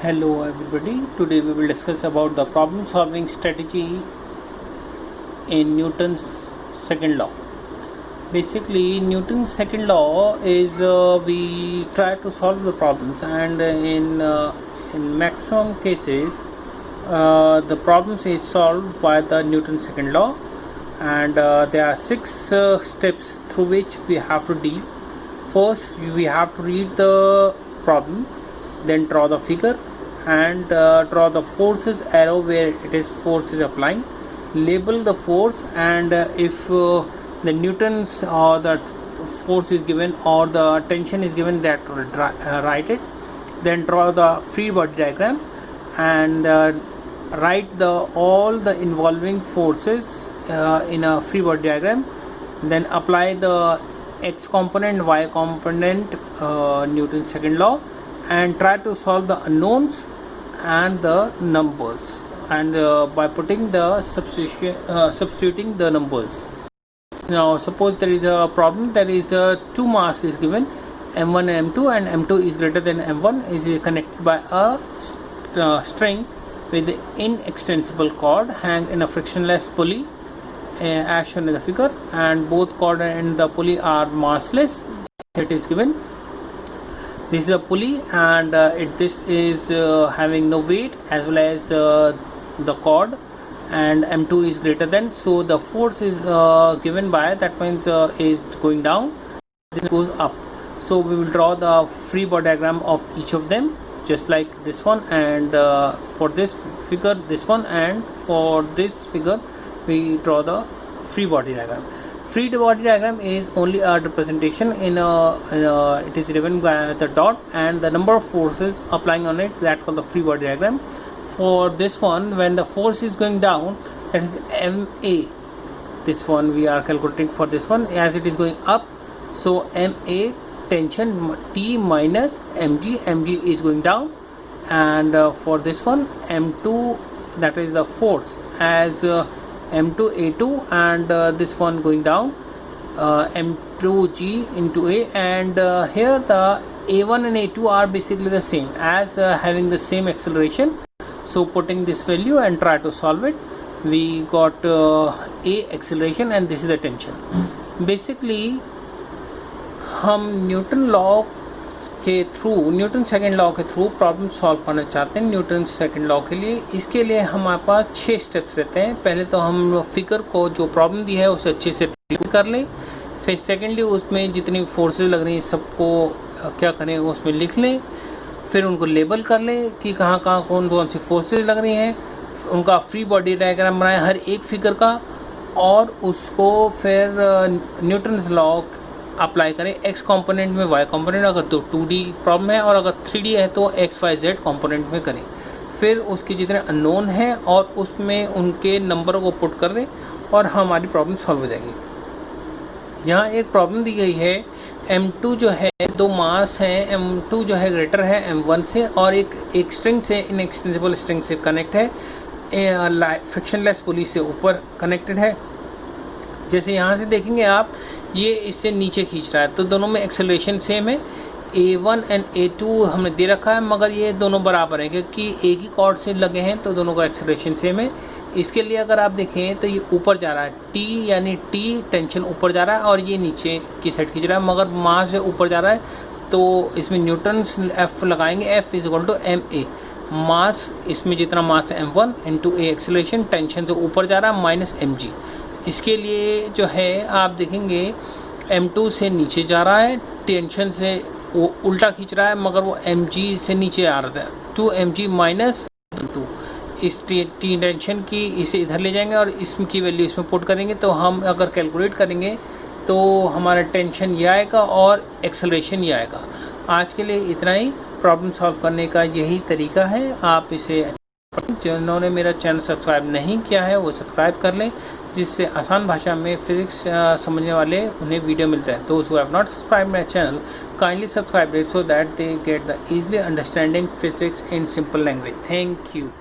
Hello everybody, today we will discuss about the problem solving strategy in Newton's second law. Basically, Newton's second law is we try to solve the problems, and in maximum cases the problems is solved by the Newton's second law, and there are six steps through which we have to deal. First, we have to read the problem, then draw the figure and draw the forces arrow where it is force is applying, label the force, and if the newtons or the force is given or the tension is given, that write it, then draw the free body diagram and write all the involving forces in a free body diagram, then apply the x component, y component, Newton's second law, and try to solve the unknowns and the numbers, and by putting the substituting the numbers. Now suppose there is a problem, there is two mass is given, m1 and m2, and m2 is greater than m1, is connected by a string with the inextensible cord hanged in a frictionless pulley as shown in the figure, and both cord and the pulley are massless. It is given this is a pulley, and this is having no weight as well as the cord, and m2 is greater than, so the force is given by, that means is going down, this goes up. So we will draw the free body diagram of each of them just like this one, and for this figure this one, and for this figure we draw the free body diagram. Free body diagram is only a representation it is given by the dot and the number of forces applying on it, that called the free body diagram. For this one, when the force is going down, that is MA, this one we are calculating for this one, as it is going up, so MA tension T minus mg is going down, and for this one M2, that is the force, as M2 A2, and this one going down, M2G into A, and here the A1 and A2 are basically the same, as having the same acceleration. So putting this value and try to solve it, we got A acceleration and this is the tension. Basically हम Newton law के through, Newton second law के through problem solve करना चाहते हैं Newton second law के लिए। इसके लिए हमारे पास 6 स्टेप्स रहते हैं। पहले तो हम फिगर को, जो प्रॉब्लम दी है उसे अच्छे से कर लें, फिर सेकेंडली उसमें जितनी फोर्सेस लग रही हैं सबको क्या करें, उसमें लिख लें, फिर उनको लेबल कर लें कि कहाँ कहाँ कौन कौन सी फोर्सेस लग रही हैं, उनका फ्री बॉडी डायग्राम बनाएं हर एक फिगर का, और उसको फिर न्यूटन लॉ अप्लाई करें एक्स कंपोनेंट में, वाई कंपोनेंट, अगर तो 2D प्रॉब्लम है, और अगर 3D है तो एक्स वाई जेड कंपोनेंट में करें। फिर उसके जितने अननोन हैं और उसमें उनके नंबरों को पुट कर दें और हमारी प्रॉब्लम सॉल्व हो जाएगी। यहाँ एक प्रॉब्लम दी गई है, M2 जो है, दो मास हैं, M2 जो है ग्रेटर है M1 से, और एक स्ट्रिंग से, इनएक्सटेंसिबल स्ट्रिंग से कनेक्ट है, फ्रिक्शनलेस पुली से ऊपर कनेक्टेड है। जैसे यहाँ से देखेंगे आप, ये इससे नीचे खींच रहा है, तो दोनों में एक्सेलरेशन सेम है। A1 एंड A2 हमने दे रखा है, मगर ये दोनों बराबर हैं क्योंकि एक ही कॉर्ड से लगे हैं, तो दोनों का एक्सेलरेशन सेम है। इसके लिए अगर आप देखें तो ये ऊपर जा रहा है, T यानी T टेंशन ऊपर जा रहा है, और ये नीचे की साइड खींच रहा है, मगर मास से ऊपर जा रहा है, तो इसमें न्यूटन्स F लगाएंगे, F is equal to MA, mass, इसमें जितना मास है M1 into A acceleration, tension से ऊपर जा रहा है, माइनस mg। इसके लिए जो है आप देखेंगे M2 से नीचे जा रहा है, टेंशन से वो उल्टा खींच रहा है, मगर वो mg से नीचे आ रहा है, 2mg माइनस 2। इस टेंशन की इसे इधर ले जाएंगे और इसकी वैल्यू इसमें पुट करेंगे, तो हम अगर कैलकुलेट करेंगे तो हमारा टेंशन ये आएगा और एक्सेलरेशन ये आएगा। आज के लिए इतना ही। प्रॉब्लम सॉल्व करने का यही तरीका है। आप इसे, जिन्होंने मेरा चैनल सब्सक्राइब नहीं किया है वो सब्सक्राइब कर लें, जिससे आसान भाषा में फिजिक्स समझने वाले उन्हें वीडियो मिलता है। Those who have not subscribed my channel, kindly subscribe it so that they get the easily understanding physics in simple language. Thank you.